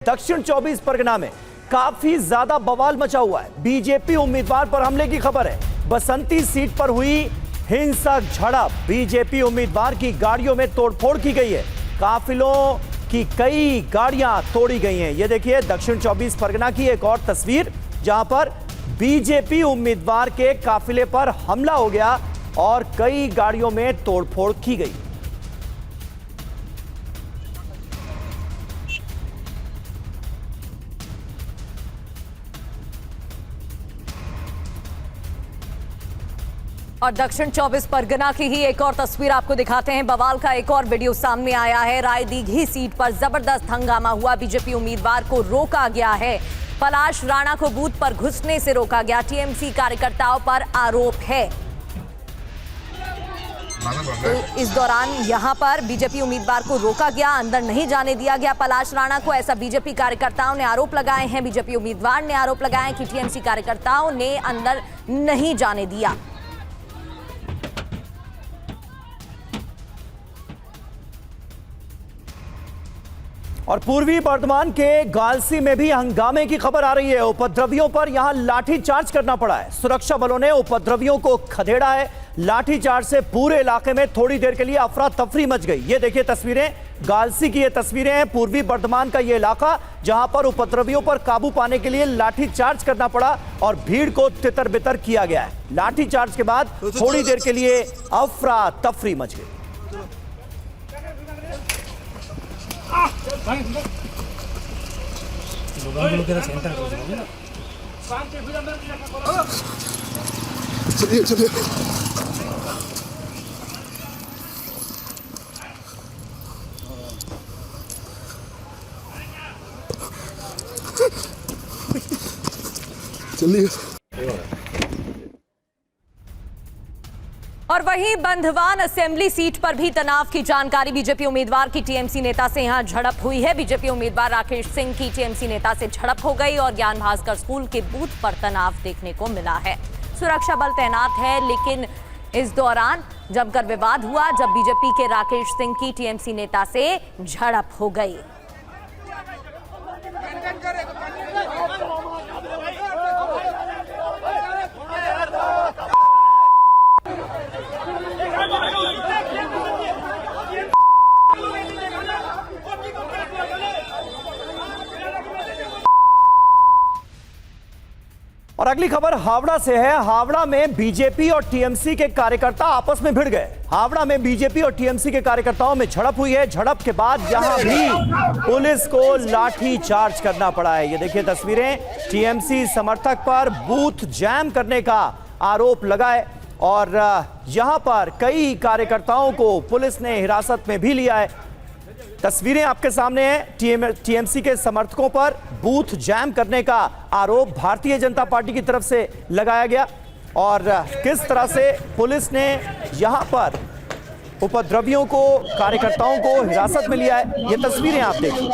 दक्षिण 24 परगना में काफी ज्यादा बवाल मचा हुआ है। बीजेपी उम्मीदवार पर हमले की खबर है। बसंती सीट पर हुई हिंसक झड़प, बीजेपी उम्मीदवार की गाड़ियों में तोड़फोड़ की गई है। काफिलों की कई गाड़ियां तोड़ी गई हैं। यह देखिए दक्षिण 24 परगना की एक और तस्वीर, जहां पर बीजेपी उम्मीदवार के काफिले पर हमला हो गया और कई गाड़ियों में तोड़फोड़ की गई। और दक्षिण 24 परगना की ही एक और तस्वीर आपको दिखाते हैं। बवाल का एक और वीडियो सामने आया है। रायदीघी सीट पर जबरदस्त हंगामा हुआ। बीजेपी उम्मीदवार को रोका गया है। पलाश राणा को बूथ पर घुसने से रोका गया। टीएमसी कार्यकर्ताओं पर आरोप है। तो इस दौरान यहां पर बीजेपी उम्मीदवार को रोका गया, अंदर नहीं जाने दिया गया पलाश राणा को। ऐसा बीजेपी कार्यकर्ताओं ने आरोप लगाए हैं। बीजेपी उम्मीदवार ने आरोप लगाए कि टीएमसी कार्यकर्ताओं ने अंदर नहीं जाने दिया। और पूर्वी बर्धमान के गालसी में भी हंगामे की खबर आ रही है। उपद्रवियों पर यहां लाठीचार्ज करना पड़ा है। सुरक्षा बलों ने उपद्रवियों को खदेड़ा है। लाठीचार्ज से पूरे इलाके में थोड़ी देर के लिए अफरा तफरी मच गई। ये देखिए तस्वीरें, गालसी की ये तस्वीरें हैं। पूर्वी बर्धमान का ये इलाका जहां पर उपद्रवियों पर काबू पाने के लिए लाठीचार्ज करना पड़ा और भीड़ को तितर बितर किया गया है। लाठीचार्ज के बाद थोड़ी देर के लिए अफरा तफरी मच गई। चलिए चलिए चलिए। और वहीं बंधवान असेंबली सीट पर भी तनाव की जानकारी। बीजेपी उम्मीदवार की टीएमसी नेता से यहां झड़प हुई है। बीजेपी उम्मीदवार राकेश सिंह की टीएमसी नेता से झड़प हो गई और ज्ञान भास्कर स्कूल के बूथ पर तनाव देखने को मिला है। सुरक्षा बल तैनात है, लेकिन इस दौरान जमकर विवाद हुआ जब बीजेपी के राकेश सिंह की टीएमसी नेता से झड़प हो गई। और अगली खबर हावड़ा से है। हावड़ा में बीजेपी और टीएमसी के कार्यकर्ता आपस में भिड़ गए। हावड़ा में बीजेपी और टीएमसी के कार्यकर्ताओं में झड़प हुई है। झड़प के बाद यहां भी पुलिस को लाठी चार्ज करना पड़ा है। ये देखिए तस्वीरें, टीएमसी समर्थक पर बूथ जैम करने का आरोप लगाए और यहां पर कई कार्यकर्ताओं को पुलिस ने हिरासत में भी लिया है। तस्वीरें आपके सामने हैं। टीएमसी के समर्थकों पर बूथ जैम करने का आरोप भारतीय जनता पार्टी की तरफ से लगाया गया और किस तरह से पुलिस ने यहां पर उपद्रवियों को, कार्यकर्ताओं को हिरासत में लिया है। ये तस्वीरें आप देखिए।